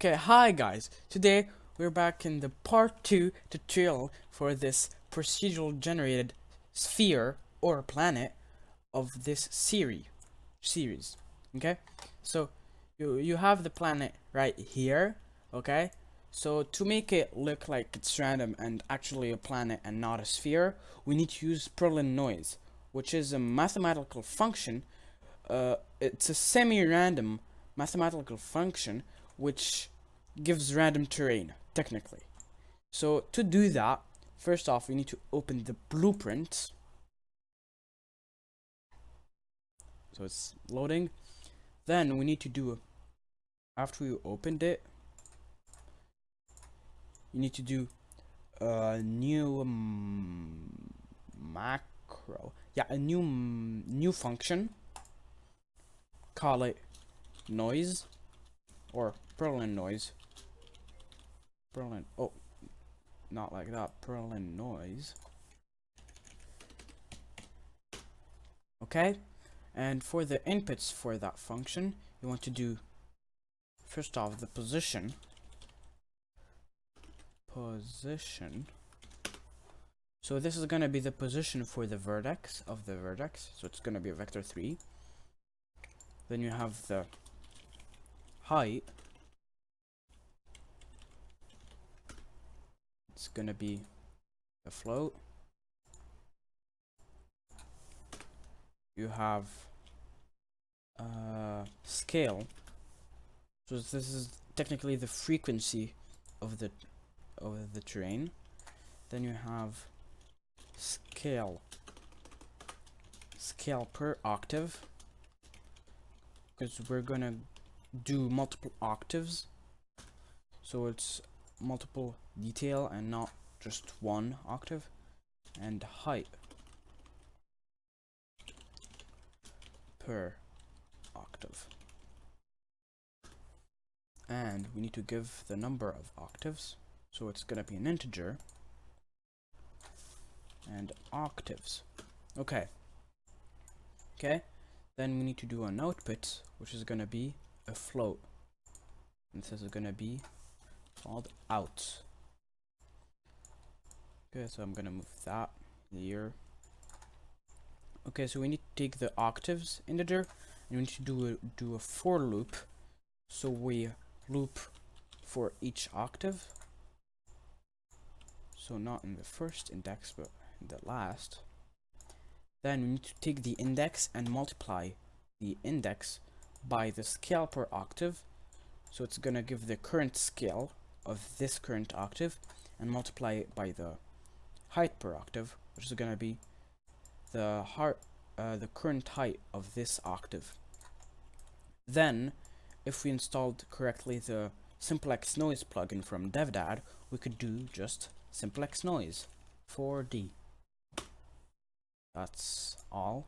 Okay, hi guys. Today we're back in the part 2 tutorial for this procedural generated sphere or planet of this series. Okay? So you have the planet right here, okay? So to make it look like it's random and actually a planet and not a sphere, we need to use Perlin noise, which is a mathematical function. It's a semi-random mathematical function which gives random terrain, technically. So to do that, first off, we need to open the blueprint. So it's loading. Then we need to do, after we opened it, you need to do a new macro. Yeah, a new function. Call it noise or Perlin noise. Perlin. Oh, not like that. Perlin noise. Okay, and for the inputs for that function, you want to do first off the position. So this is gonna be the position for the vertex of the vertex. So it's gonna be a vector 3. Then you have the height. It's gonna be a float. You have scale. So this is technically the frequency of the terrain. Then you have scale per octave, because we're gonna do multiple octaves, so it's multiple detail and not just one octave. And height per octave, and we need to give the number of octaves, so it's gonna be an integer and octaves. Okay, then we need to do an output, which is gonna be a float, and this is gonna be called out. Okay, so I'm gonna move that here. Okay, so we need to take the octaves integer and we need to do a for loop. So we loop for each octave, so not in the first index but in the last. Then we need to take the index and multiply the index by the scale per octave, so it's gonna give the current scale of this current octave and multiply it by the height per octave, which is gonna be the current height of this octave. Then if we installed correctly the simplex noise plugin from DevDad, we could do just simplex noise 4D. That's all.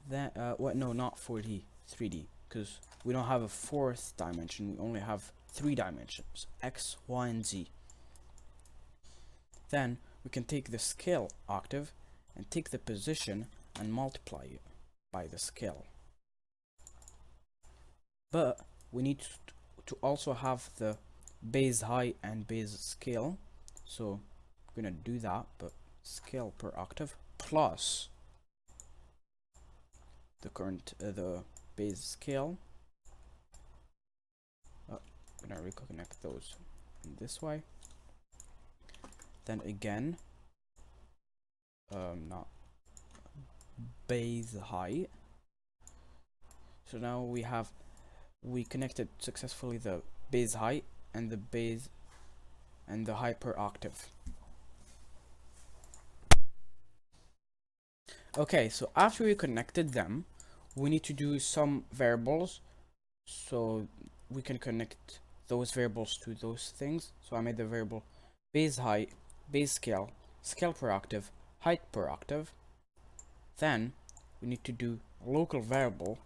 Then what? No, not 4D, 3D, because we don't have a fourth dimension. We only have 3 dimensions: X, Y, and Z. Then we can take the scale octave and take the position and multiply it by the scale. But we need to also have the base height and base scale, so I'm gonna do that. But scale per octave plus the current the base scale. I'm gonna reconnect those in this way. Then again, not base height. So now we connected successfully the base height and the base and the height per octave. Okay, so after we connected them, we need to do some variables so we can connect those variables to those things. So I made the variable base height, base scale, scale per octave, height per octave. Then we need to do a local variable.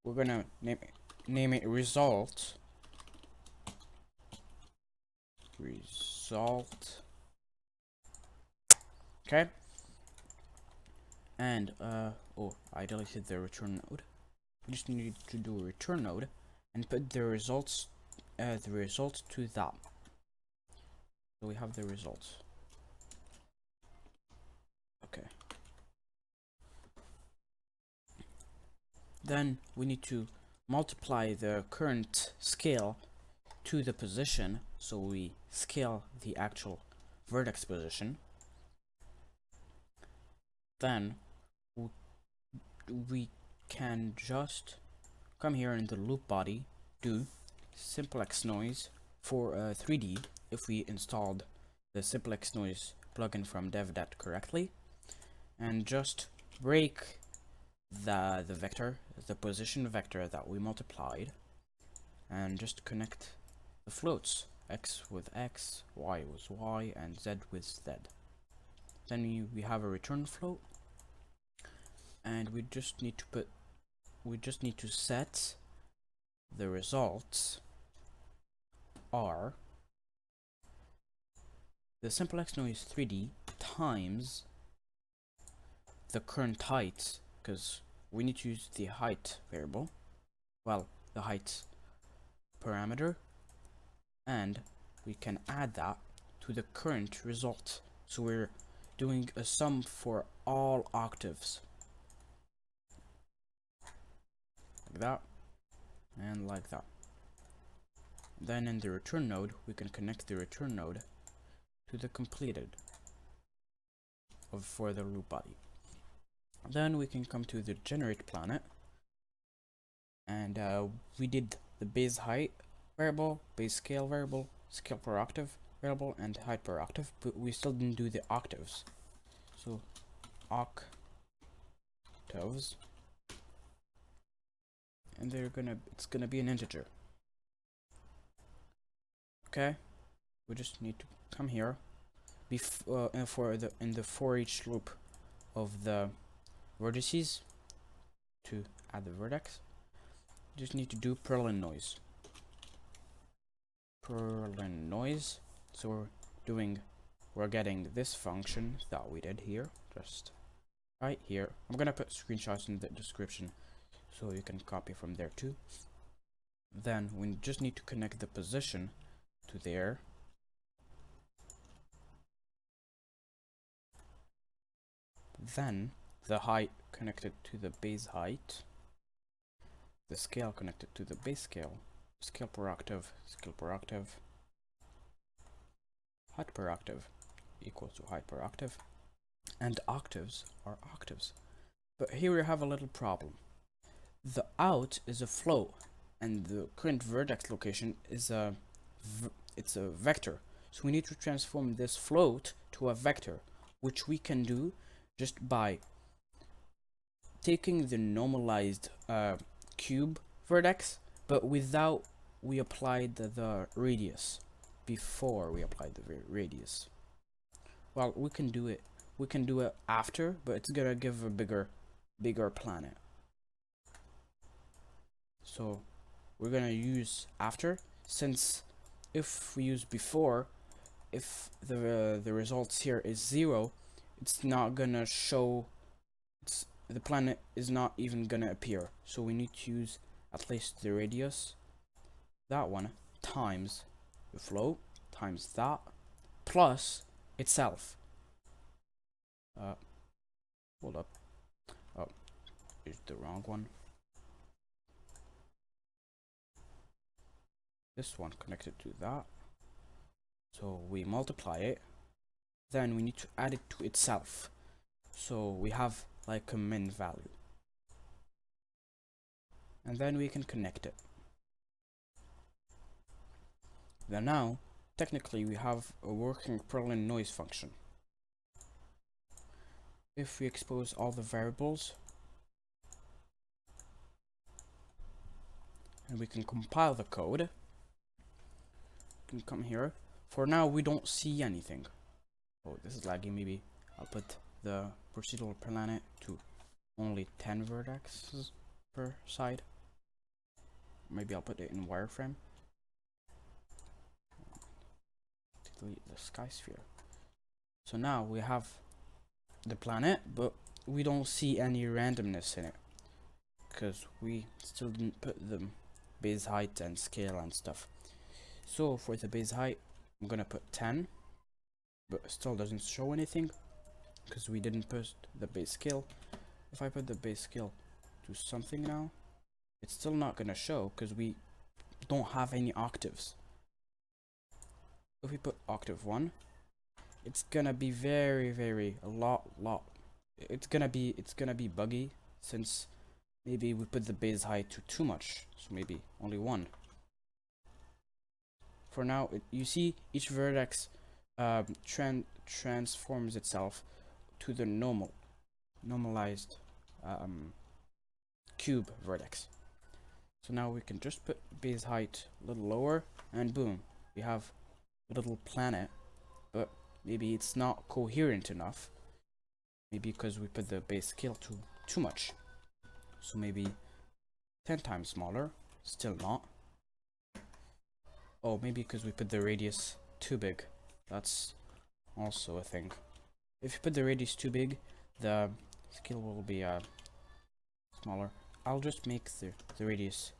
We're gonna name it result. Okay. And oh, I deleted the return node. We just need to do a return node, and put the results to that. So we have the results. Okay. Then we need to multiply the current scale to the position, so we scale the actual vertex position. Then we can just come here in the loop body, do simplex noise for 3D if we installed the simplex noise plugin from DevDet correctly, and just break the vector, the position vector that we multiplied, and just connect the floats, x with x, y with y, and z with z. Then we have a return float, and we just need to set the results are the simplex noise 3D times the current height, because we need to use the height variable, well, the height parameter, and we can add that to the current result. So we're doing a sum for all octaves, like that and like that. Then in the return node, we can connect the return node to the completed for the loop body. Then we can come to the generate planet, and we did the base height variable, base scale variable, scale per octave variable, and height per octave, but we still didn't do the octaves. So octaves, and it's gonna be an integer. Okay, we just need to come here in the for each loop of the vertices to add the vertex. Just need to do Perlin noise. So we're getting this function that we did here, just right here. I'm gonna put screenshots in the description so you can copy from there too. Then we just need to connect the position to there. Then the height connected to the base height, the scale connected to the base scale, scale per octave, height per octave equals to height per octave, and octaves are octaves. But here we have a little problem. The out is a float, and the current vertex location is it's a vector. So we need to transform this float to a vector, which we can do just by taking the normalized cube vertex, but without we applied the radius, before we applied the radius. Well, we can do it after, but it's gonna give a bigger planet. So we're gonna use after, since if we use before, if the results here is 0, it's not gonna show, the planet is not even gonna appear. So we need to use at least the radius, that one, times the float, times that, plus itself. Hold up. Oh, it's the wrong one. This one connected to that. So we multiply it. Then we need to add it to itself. So we have like a min value. And then we can connect it. Then now, technically we have a working Perlin noise function. If we expose all the variables, and we can compile the code, we can come here. For now, we don't see anything. Oh, this is lagging. Maybe I'll put the procedural planet to only 10 vertexes per side. Maybe I'll put it in wireframe. Delete the sky sphere. So now we have the planet, but we don't see any randomness in it, because we still didn't put them base height and scale and stuff. So for the base height, I'm gonna put 10, but still doesn't show anything because we didn't put the base scale. If I put the base scale to something now, it's still not gonna show because we don't have any octaves. If we put octave 1, it's gonna be very a lot it's gonna be buggy, since maybe we put the base height to too much, so maybe only 1. For now, you see each vertex transforms itself to the normalized cube vertex. So now we can just put base height a little lower, and boom, we have a little planet. But maybe it's not coherent enough, maybe because we put the base scale to too much. So maybe 10 times smaller, still not. Oh, maybe because we put the radius too big. That's also a thing. If you put the radius too big, the scale will be smaller. I'll just make the radius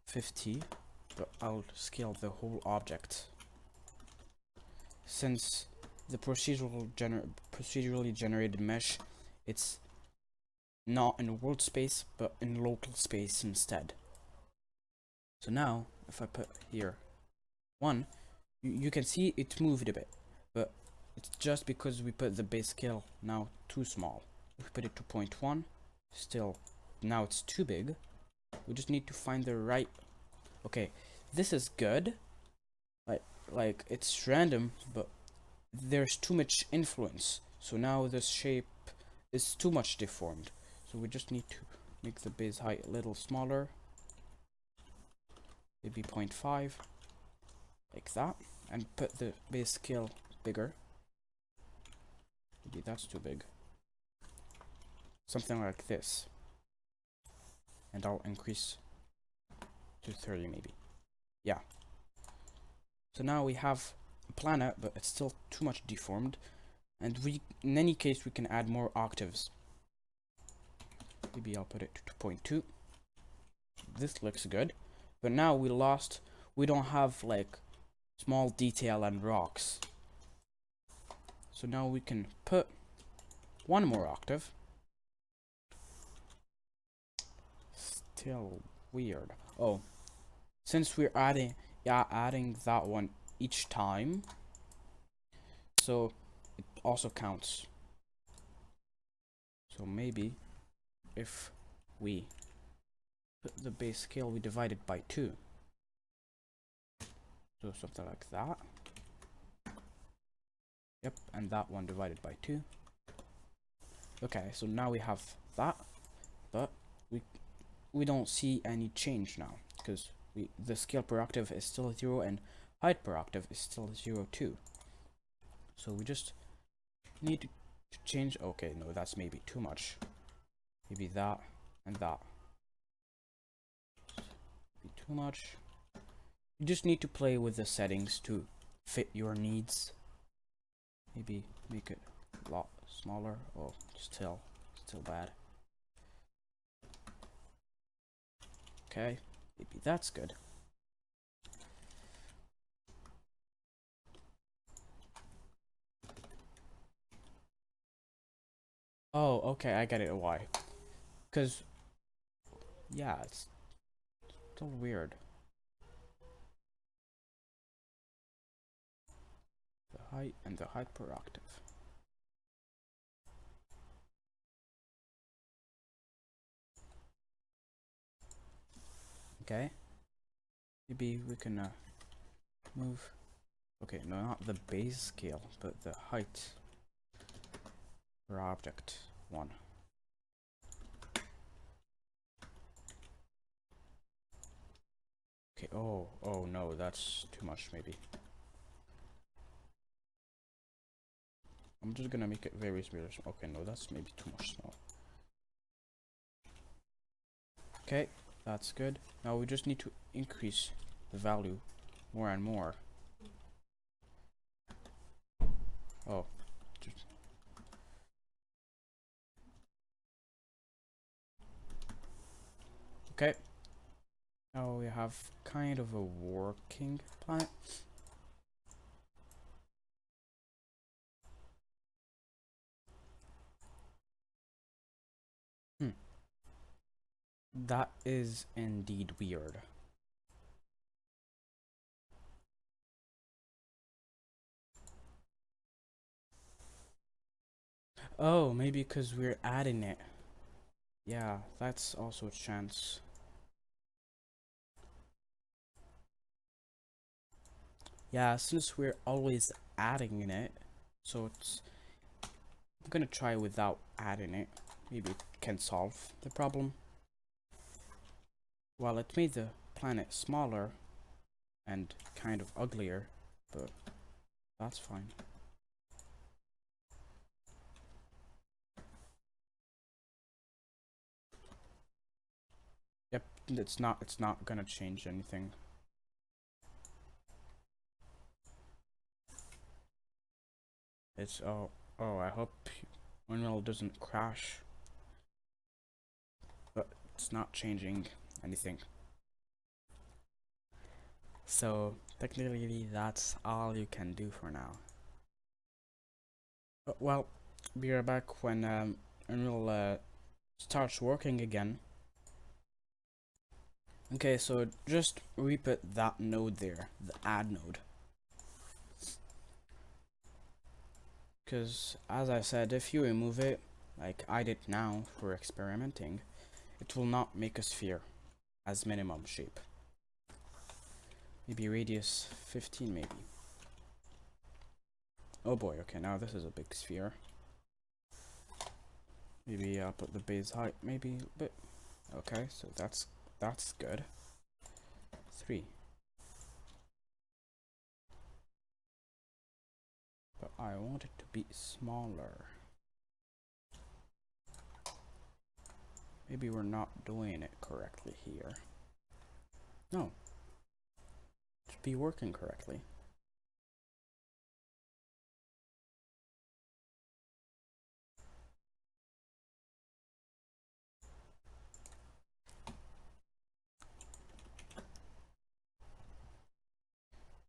50, but I'll scale the whole object. Since the procedurally generated mesh, it's not in world space, but in local space instead. So now, if I put here 1, you can see it moved a bit, but it's just because we put the base scale now too small. If we put it to 0.1, still, now it's too big. We just need to find the right. Okay, this is good. Like it's random, but there's too much influence. So now this shape is too much deformed. So we just need to make the base height a little smaller. Maybe 0.5, like that, and put the base scale bigger. Maybe that's too big. Something like this. And I'll increase to 30 maybe. Yeah. So now we have a planet, but it's still too much deformed. And in any case, we can add more octaves. Maybe I'll put it to 2.2. This looks good. But now we don't have like small detail and rocks. So now we can put 1 more octave. Still weird. Oh, since we're adding that one each time, so it also counts. So maybe if we put the base scale, we divide it by 2. So something like that. Yep, and that one divided by 2. Okay, so now we have that, but we don't see any change now, because the scale per octave is still 0 and height per octave is still 0 too. So we just need to change. Okay, no, that's maybe too much. Maybe that and that. Maybe too much. You just need to play with the settings to fit your needs. Maybe make it a lot smaller. Oh, still bad. Okay, maybe that's good. Oh, okay, I get it. Why? Because, yeah, it's still weird. The height and the height per octave. Okay, maybe we can move. Okay, no, not the base scale, but the height per object 1. Okay, oh no, that's too much maybe. I'm just gonna make it very small. Okay, no, that's maybe too much small. Okay, that's good. Now we just need to increase the value more and more. Oh. Okay. Now we have kind of a working planet. That is indeed weird. Oh, maybe because we're adding it. Yeah, that's also a chance. Yeah, since we're always adding it, so I'm gonna try without adding it. Maybe it can solve the problem. Well, it made the planet smaller and kind of uglier, but that's fine. Yep, it's not gonna change anything. It's oh I hope Unreal doesn't crash. But it's not changing anything. So technically that's all you can do for now. Well, we are back when Unreal starts working again. Okay, so just repeat that node there, the add node. Because as I said, if you remove it, like I did now for experimenting, it will not make a sphere as minimum shape. Maybe radius 15 maybe. Oh boy, okay, now this is a big sphere. Maybe I'll put the base height maybe a bit. Okay, so that's good. 3. But I want it to be smaller. Maybe we're not doing it correctly here. No. It should be working correctly.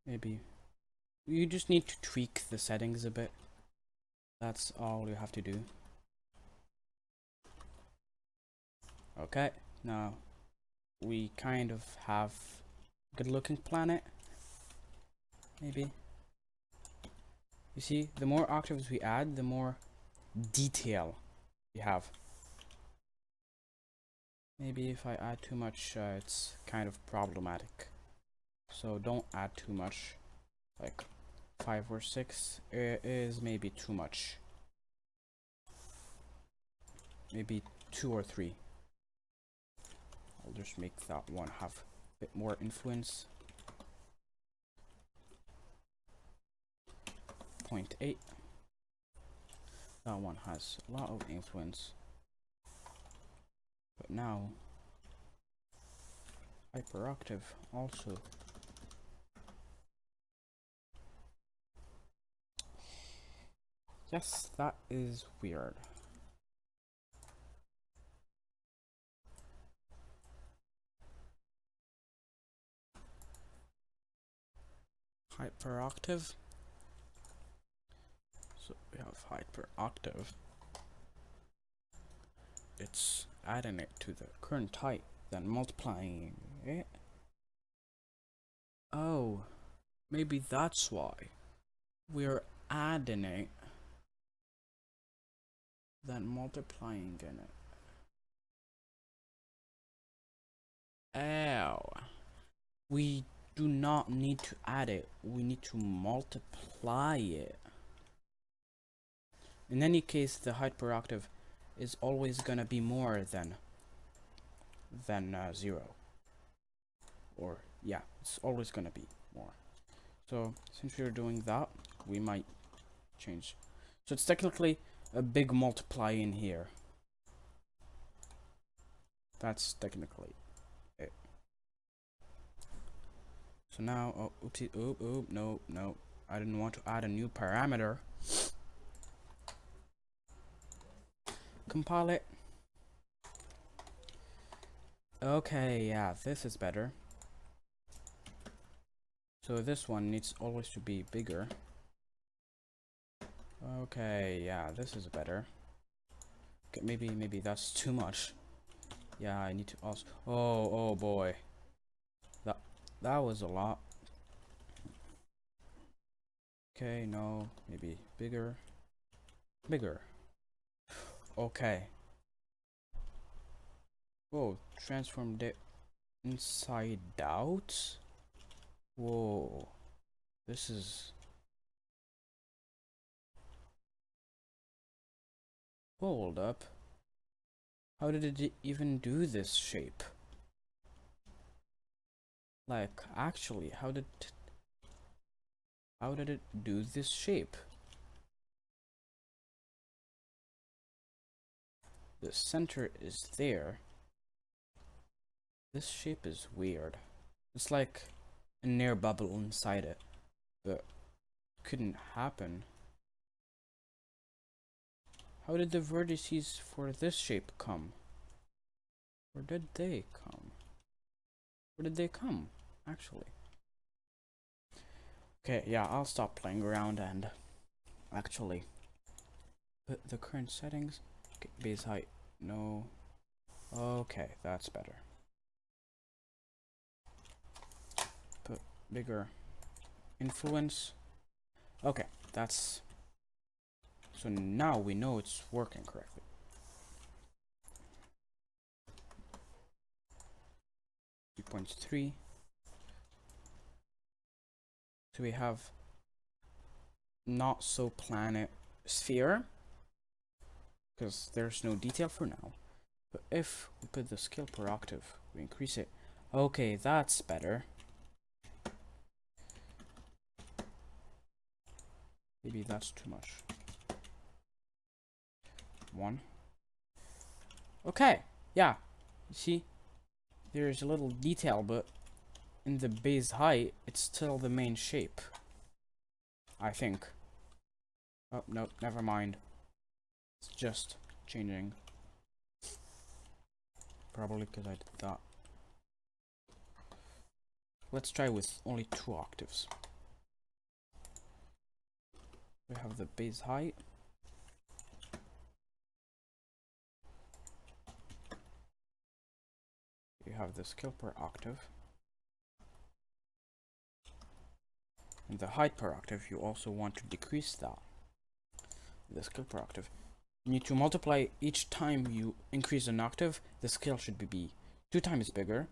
Maybe you just need to tweak the settings a bit. That's all you have to do. Okay, now we kind of have a good looking planet. Maybe. You see, the more octaves we add, the more detail we have. Maybe if I add too much, it's kind of problematic. So don't add too much. Like 5 or 6 is maybe too much. Maybe 2 or 3. I'll just make that one have a bit more influence. 0.8. That one has a lot of influence. But now, hyperactive also. Yes, that is weird. Hyperactive. So we have hyperactive. It's adding it to the current height, then multiplying it. Oh, maybe that's why. We're adding it, then multiplying in it. Ow. We do not need to add it, we need to multiply it. In any case, the hyperactive is always gonna be more than 0. Or yeah, it's always gonna be more. So since we're doing that, we might change. So it's technically a big multiply in here. That's technically it. So now, oh, oopsie, oop, no, I didn't want to add a new parameter. Compile it. Okay, yeah, this is better. So this one needs always to be bigger. Okay, yeah, this is better. Okay, maybe that's too much. Yeah, I need to also. Oh boy, that that was a lot. Okay, no, maybe bigger, bigger. Okay. Whoa, transformed it inside out. Whoa, this is. Hold up. How did it even do this shape? Like, actually, how did it do this shape? The center is there. This shape is weird. It's like an air bubble inside it, but couldn't happen. How did the vertices for this shape come? Where did they come? Where did they come, actually? Okay, yeah, I'll stop playing around and actually put the current settings. Okay, base height, no. Okay, that's better. Put bigger influence. Okay, that's... So now we know it's working correctly. 3.3. So we have not so planet sphere, because there's no detail for now. But if we put the scale per octave, we increase it. Okay, that's better. Maybe that's too much. 1. Okay, yeah. You see, there's a little detail, but in the base height, it's still the main shape. I think. Oh, no, never mind. It's just changing. Probably because I did that. Let's try with only 2 octaves. We have the base height. You have the scale per octave. And the height per octave, you also want to decrease that. The scale per octave. You need to multiply each time you increase an octave, the scale should be 2 times bigger.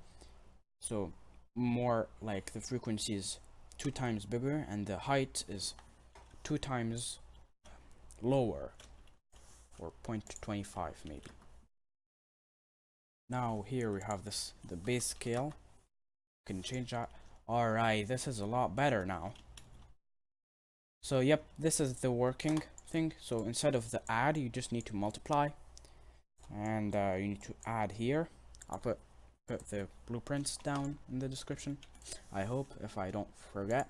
So more like the frequency is 2 times bigger and the height is 2 times lower, or 0.25 maybe. Now here we have the base scale. You can change that. Alright, this is a lot better now. So yep, this is the working thing. So instead of the add, you just need to multiply, and you need to add here. I'll put the blueprints down in the description, I hope, if I don't forget.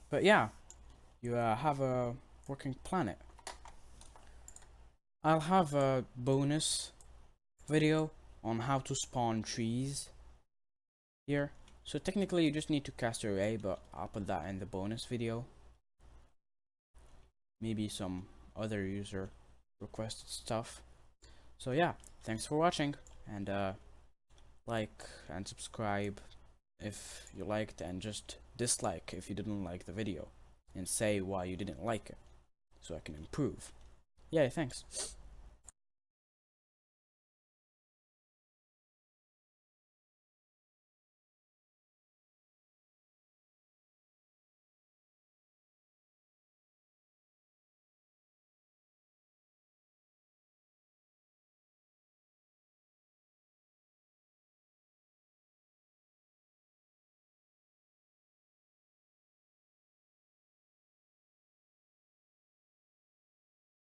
But yeah, you have a working planet. I'll have a bonus video on how to spawn trees here. So technically you just need to cast your array, but I'll put that in the bonus video. Maybe some other user requested stuff. So yeah, thanks for watching, and like and subscribe if you liked, and just dislike if you didn't like the video, and say why you didn't like it so I can improve. Yeah, thanks.